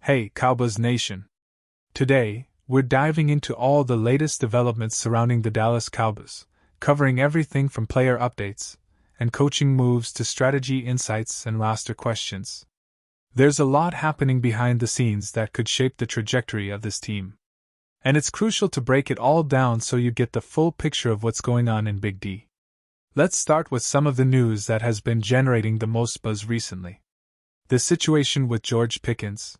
Hey, Cowboys Nation! Today, we're diving into all the latest developments surrounding the Dallas Cowboys, covering everything from player updates and coaching moves to strategy insights and roster questions. There's a lot happening behind the scenes that could shape the trajectory of this team. And it's crucial to break it all down so you get the full picture of what's going on in Big D. Let's start with some of the news that has been generating the most buzz recently. The situation with George Pickens.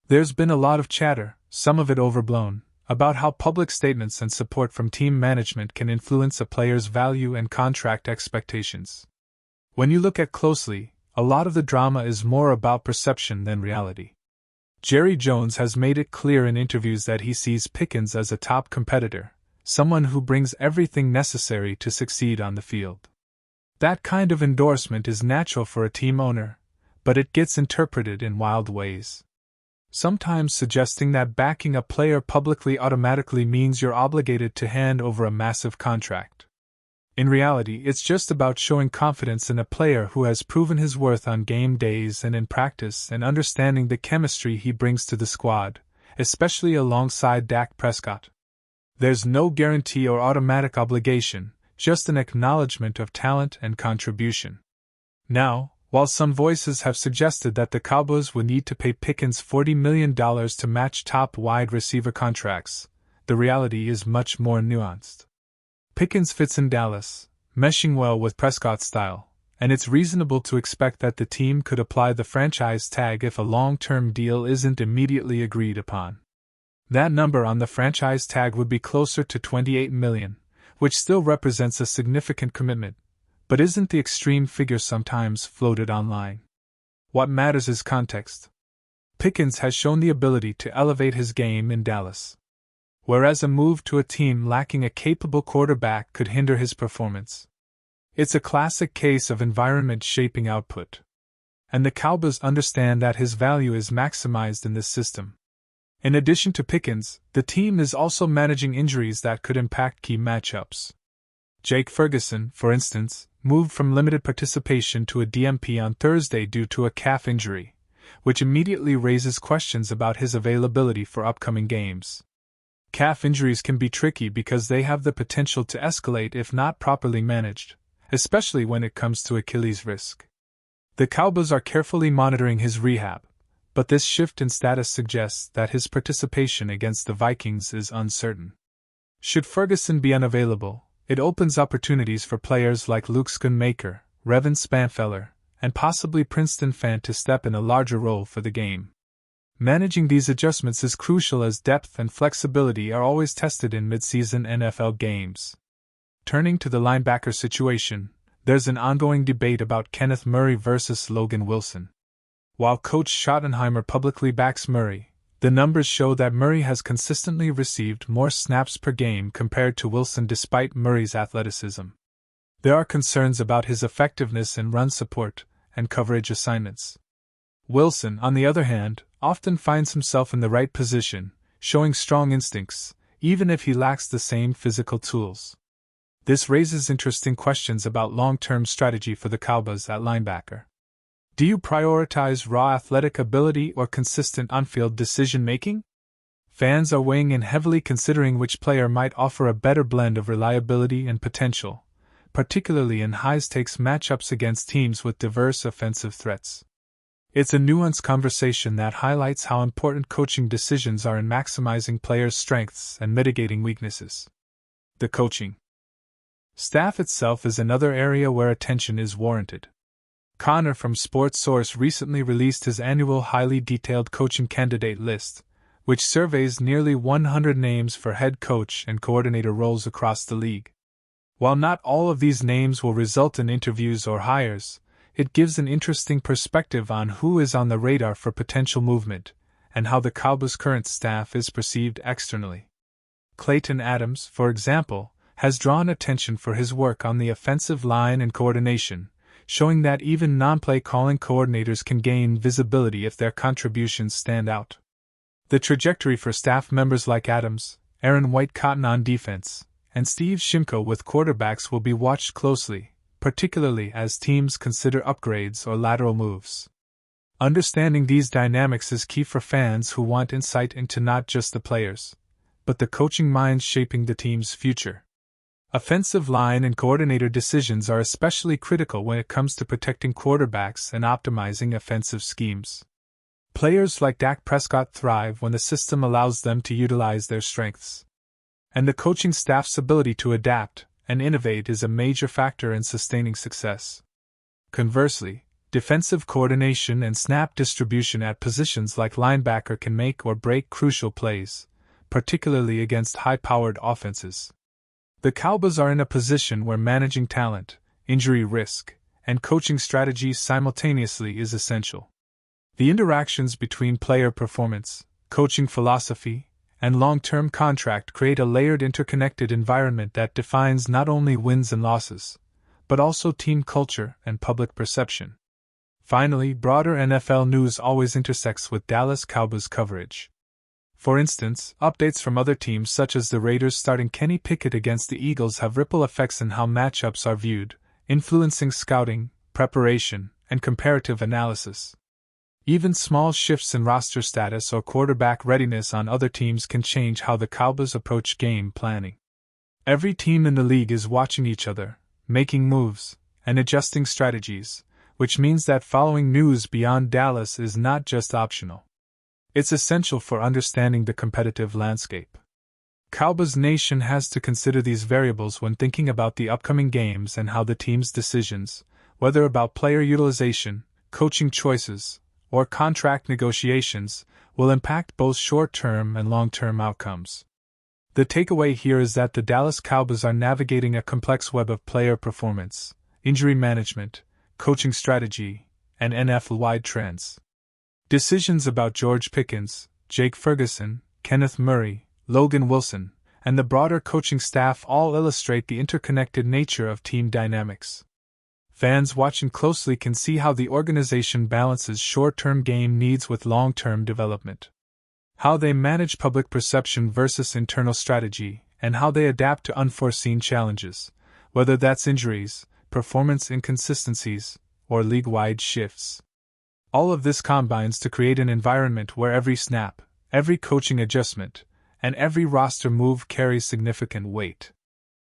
There's been a lot of chatter, some of it overblown, about how public statements and support from team management can influence a player's value and contract expectations. When you look at closely, a lot of the drama is more about perception than reality. Jerry Jones has made it clear in interviews that he sees Pickens as a top competitor, someone who brings everything necessary to succeed on the field. That kind of endorsement is natural for a team owner, but it gets interpreted in wild ways. Sometimes suggesting that backing a player publicly automatically means you're obligated to hand over a massive contract. In reality, it's just about showing confidence in a player who has proven his worth on game days and in practice and understanding the chemistry he brings to the squad, especially alongside Dak Prescott. There's no guarantee or automatic obligation, just an acknowledgement of talent and contribution. Now, while some voices have suggested that the Cowboys would need to pay Pickens $40 million to match top wide receiver contracts, the reality is much more nuanced. Pickens fits in Dallas, meshing well with Prescott's style, and it's reasonable to expect that the team could apply the franchise tag if a long-term deal isn't immediately agreed upon. That number on the franchise tag would be closer to $28 million, which still represents a significant commitment, but isn't the extreme figure sometimes floated online. What matters is context. Pickens has shown the ability to elevate his game in Dallas, whereas a move to a team lacking a capable quarterback could hinder his performance. It's a classic case of environment shaping output. And the Cowboys understand that his value is maximized in this system. In addition to Pickens, the team is also managing injuries that could impact key matchups. Jake Ferguson, for instance, moved from limited participation to a DMP on Thursday due to a calf injury, which immediately raises questions about his availability for upcoming games. Calf injuries can be tricky because they have the potential to escalate if not properly managed, especially when it comes to Achilles risk. The Cowboys are carefully monitoring his rehab, but this shift in status suggests that his participation against the Vikings is uncertain. Should Ferguson be unavailable, it opens opportunities for players like Luke Schoonmaker, Revin Spanfeller, and possibly Princeton Fant to step in a larger role for the game. Managing these adjustments is crucial as depth and flexibility are always tested in mid-season NFL games. Turning to the linebacker situation, there's an ongoing debate about Kenneth Murray versus Logan Wilson. While Coach Schottenheimer publicly backs Murray, the numbers show that Murray has consistently received more snaps per game compared to Wilson despite Murray's athleticism. There are concerns about his effectiveness in run support and coverage assignments. Wilson, on the other hand, often finds himself in the right position, showing strong instincts, even if he lacks the same physical tools. This raises interesting questions about long-term strategy for the Cowboys at linebacker. Do you prioritize raw athletic ability or consistent on-field decision-making? Fans are weighing in heavily considering which player might offer a better blend of reliability and potential, particularly in high-stakes matchups against teams with diverse offensive threats. It's a nuanced conversation that highlights how important coaching decisions are in maximizing players' strengths and mitigating weaknesses. The coaching staff itself is another area where attention is warranted. Connor from Sports Source recently released his annual highly detailed coaching candidate list, which surveys nearly 100 names for head coach and coordinator roles across the league. While not all of these names will result in interviews or hires, it gives an interesting perspective on who is on the radar for potential movement, and how the Cowboys' current staff is perceived externally. Clayton Adams, for example, has drawn attention for his work on the offensive line and coordination, showing that even non-play calling coordinators can gain visibility if their contributions stand out. The trajectory for staff members like Adams, Aaron White-Cotton on defense, and Steve Shimko with quarterbacks will be watched closely, particularly as teams consider upgrades or lateral moves. Understanding these dynamics is key for fans who want insight into not just the players, but the coaching minds shaping the team's future. Offensive line and coordinator decisions are especially critical when it comes to protecting quarterbacks and optimizing offensive schemes. Players like Dak Prescott thrive when the system allows them to utilize their strengths. And the coaching staff's ability to adapt and innovate is a major factor in sustaining success. Conversely, defensive coordination and snap distribution at positions like linebacker can make or break crucial plays, particularly against high-powered offenses. The Cowboys are in a position where managing talent, injury risk, and coaching strategies simultaneously is essential. The interactions between player performance, coaching philosophy, and long-term contract create a layered interconnected environment that defines not only wins and losses, but also team culture and public perception. Finally, broader NFL news always intersects with Dallas Cowboys coverage. For instance, updates from other teams such as the Raiders starting Kenny Pickett against the Eagles have ripple effects in how matchups are viewed, influencing scouting, preparation, and comparative analysis. Even small shifts in roster status or quarterback readiness on other teams can change how the Cowboys approach game planning. Every team in the league is watching each other, making moves, and adjusting strategies, which means that following news beyond Dallas is not just optional. It's essential for understanding the competitive landscape. Cowboys Nation has to consider these variables when thinking about the upcoming games and how the team's decisions, whether about player utilization, coaching choices, or contract negotiations, will impact both short-term and long-term outcomes. The takeaway here is that the Dallas Cowboys are navigating a complex web of player performance, injury management, coaching strategy, and NFL-wide trends. Decisions about George Pickens, Jake Ferguson, Kenneth Murray, Logan Wilson, and the broader coaching staff all illustrate the interconnected nature of team dynamics. Fans watching closely can see how the organization balances short-term game needs with long-term development, how they manage public perception versus internal strategy, and how they adapt to unforeseen challenges, whether that's injuries, performance inconsistencies, or league-wide shifts. All of this combines to create an environment where every snap, every coaching adjustment, and every roster move carries significant weight.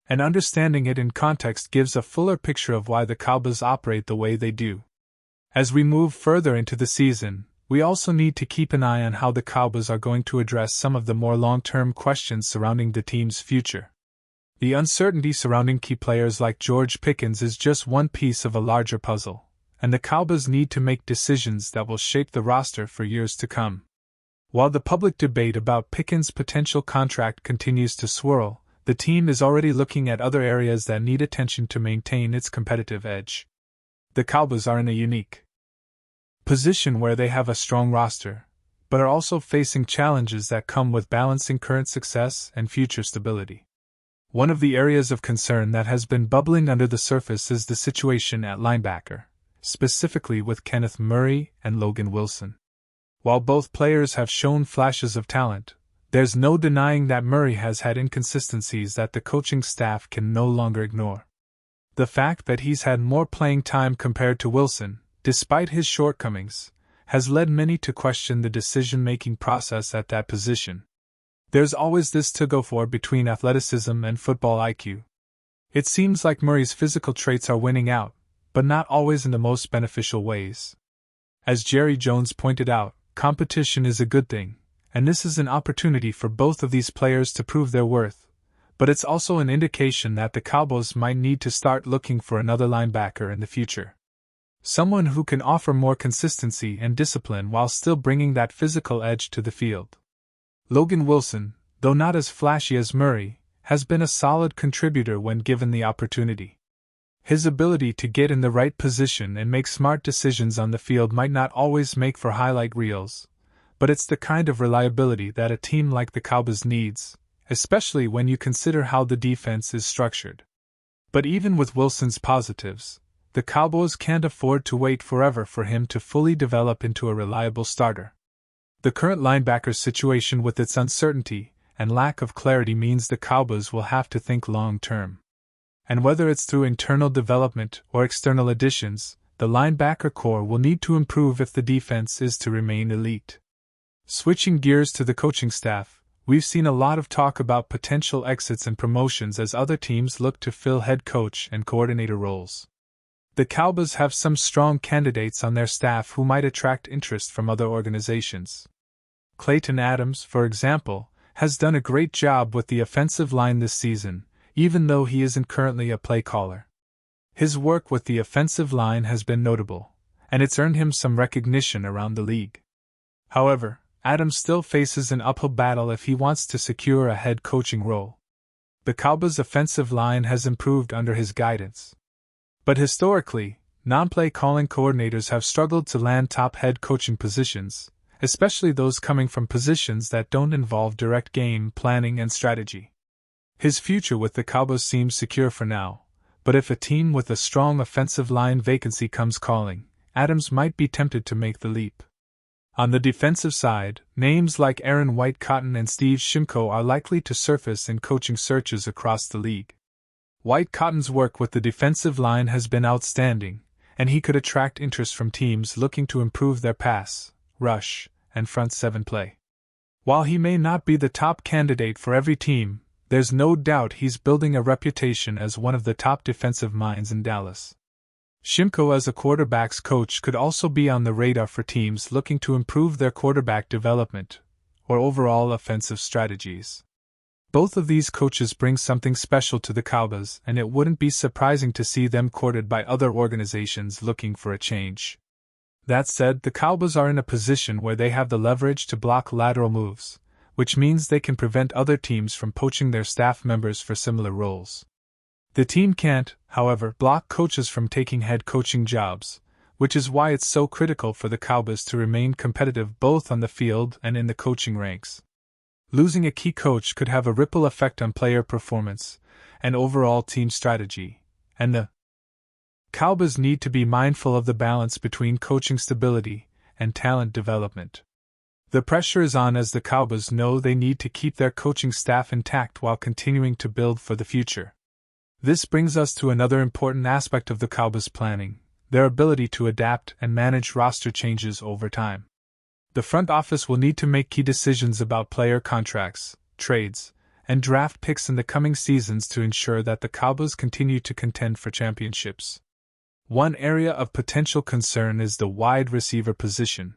And understanding it in context gives a fuller picture of why the Cowboys operate the way they do. As we move further into the season, we also need to keep an eye on how the Cowboys are going to address some of the more long-term questions surrounding the team's future. The uncertainty surrounding key players like George Pickens is just one piece of a larger puzzle, and the Cowboys need to make decisions that will shape the roster for years to come. While the public debate about Pickens' potential contract continues to swirl, the team is already looking at other areas that need attention to maintain its competitive edge. The Cowboys are in a unique position where they have a strong roster, but are also facing challenges that come with balancing current success and future stability. One of the areas of concern that has been bubbling under the surface is the situation at linebacker, specifically with Kenneth Murray and Logan Wilson. While both players have shown flashes of talent, there's no denying that Murray has had inconsistencies that the coaching staff can no longer ignore. The fact that he's had more playing time compared to Wilson, despite his shortcomings, has led many to question the decision-making process at that position. There's always this tug-of-war between athleticism and football IQ. It seems like Murray's physical traits are winning out, but not always in the most beneficial ways. As Jerry Jones pointed out, competition is a good thing, and this is an opportunity for both of these players to prove their worth, but it's also an indication that the Cowboys might need to start looking for another linebacker in the future. Someone who can offer more consistency and discipline while still bringing that physical edge to the field. Logan Wilson, though not as flashy as Murray, has been a solid contributor when given the opportunity. His ability to get in the right position and make smart decisions on the field might not always make for highlight reels, but it's the kind of reliability that a team like the Cowboys needs, especially when you consider how the defense is structured. But even with Wilson's positives, the Cowboys can't afford to wait forever for him to fully develop into a reliable starter. The current linebacker situation with its uncertainty and lack of clarity means the Cowboys will have to think long-term. And whether it's through internal development or external additions, the linebacker core will need to improve if the defense is to remain elite. Switching gears to the coaching staff, we've seen a lot of talk about potential exits and promotions as other teams look to fill head coach and coordinator roles. The Cowboys have some strong candidates on their staff who might attract interest from other organizations. Clayton Adams, for example, has done a great job with the offensive line this season, even though he isn't currently a play caller. His work with the offensive line has been notable, and it's earned him some recognition around the league. However, Adams still faces an uphill battle if he wants to secure a head coaching role. The Cowboys' offensive line has improved under his guidance. But historically, non-play calling coordinators have struggled to land top head coaching positions, especially those coming from positions that don't involve direct game planning and strategy. His future with the Cowboys seems secure for now, but if a team with a strong offensive line vacancy comes calling, Adams might be tempted to make the leap. On the defensive side, names like Aaron White-Cotton and Steve Shimko are likely to surface in coaching searches across the league. White-Cotton's work with the defensive line has been outstanding, and he could attract interest from teams looking to improve their pass, rush, and front seven play. While he may not be the top candidate for every team, there's no doubt he's building a reputation as one of the top defensive minds in Dallas. Shimko as a quarterback's coach could also be on the radar for teams looking to improve their quarterback development or overall offensive strategies. Both of these coaches bring something special to the Cowboys, and it wouldn't be surprising to see them courted by other organizations looking for a change. That said, the Cowboys are in a position where they have the leverage to block lateral moves, which means they can prevent other teams from poaching their staff members for similar roles. The team can't, however, block coaches from taking head coaching jobs, which is why it's so critical for the Cowboys to remain competitive both on the field and in the coaching ranks. Losing a key coach could have a ripple effect on player performance and overall team strategy, and the Cowboys need to be mindful of the balance between coaching stability and talent development. The pressure is on as the Cowboys know they need to keep their coaching staff intact while continuing to build for the future. This brings us to another important aspect of the Cowboys' planning, their ability to adapt and manage roster changes over time. The front office will need to make key decisions about player contracts, trades, and draft picks in the coming seasons to ensure that the Cowboys continue to contend for championships. One area of potential concern is the wide receiver position.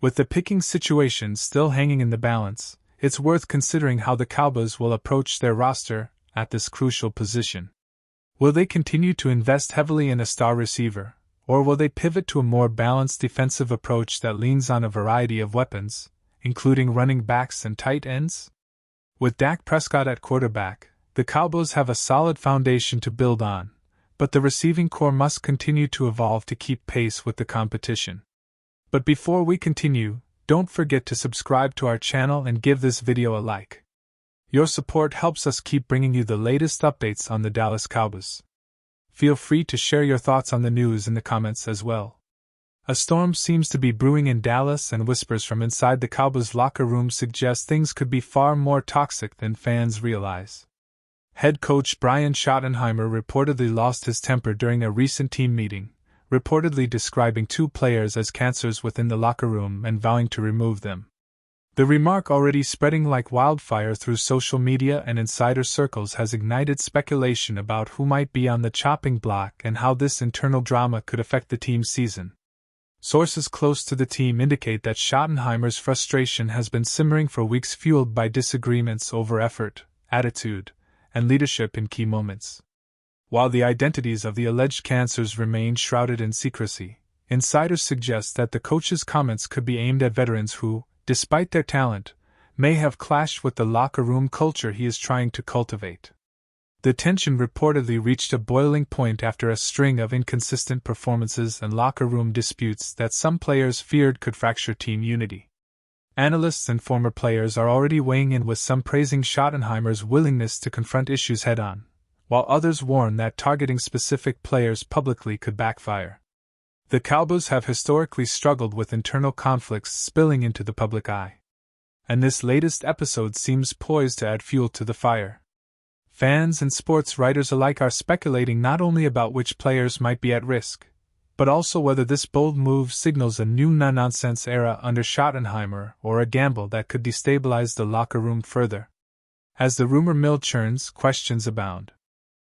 With the Pickens situation still hanging in the balance, it's worth considering how the Cowboys will approach their roster at this crucial position. Will they continue to invest heavily in a star receiver, or will they pivot to a more balanced defensive approach that leans on a variety of weapons, including running backs and tight ends? With Dak Prescott at quarterback, the Cowboys have a solid foundation to build on, but the receiving core must continue to evolve to keep pace with the competition. But before we continue, don't forget to subscribe to our channel and give this video a like. Your support helps us keep bringing you the latest updates on the Dallas Cowboys. Feel free to share your thoughts on the news in the comments as well. A storm seems to be brewing in Dallas, and whispers from inside the Cowboys locker room suggest things could be far more toxic than fans realize. Head coach Brian Schottenheimer reportedly lost his temper during a recent team meeting, reportedly describing two players as cancers within the locker room and vowing to remove them. The remark, already spreading like wildfire through social media and insider circles, has ignited speculation about who might be on the chopping block and how this internal drama could affect the team's season. Sources close to the team indicate that Schottenheimer's frustration has been simmering for weeks, fueled by disagreements over effort, attitude, and leadership in key moments. While the identities of the alleged cancers remain shrouded in secrecy, insiders suggest that the coach's comments could be aimed at veterans who, despite their talent, may have clashed with the locker room culture he is trying to cultivate. The tension reportedly reached a boiling point after a string of inconsistent performances and locker room disputes that some players feared could fracture team unity. Analysts and former players are already weighing in, with some praising Schottenheimer's willingness to confront issues head-on, while others warn that targeting specific players publicly could backfire. The Cowboys have historically struggled with internal conflicts spilling into the public eye, and this latest episode seems poised to add fuel to the fire. Fans and sports writers alike are speculating not only about which players might be at risk, but also whether this bold move signals a new no-nonsense era under Schottenheimer or a gamble that could destabilize the locker room further. As the rumor mill churns, questions abound.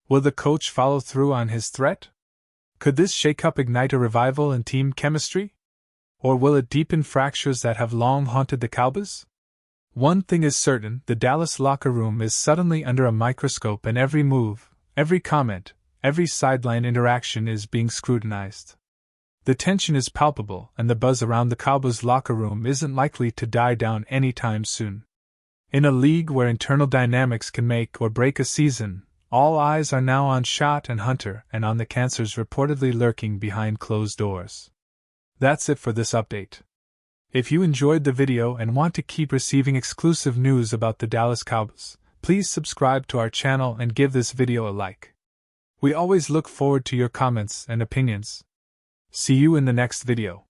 Will the coach follow through on his threat? Could this shakeup ignite a revival in team chemistry? Or will it deepen fractures that have long haunted the Cowboys? One thing is certain, the Dallas locker room is suddenly under a microscope, and every move, every comment, every sideline interaction is being scrutinized. The tension is palpable, and the buzz around the Cowboys locker room isn't likely to die down anytime soon. In a league where internal dynamics can make or break a season, all eyes are now on Schott and Hunter and on the cancers reportedly lurking behind closed doors. That's it for this update. If you enjoyed the video and want to keep receiving exclusive news about the Dallas Cowboys, please subscribe to our channel and give this video a like. We always look forward to your comments and opinions. See you in the next video.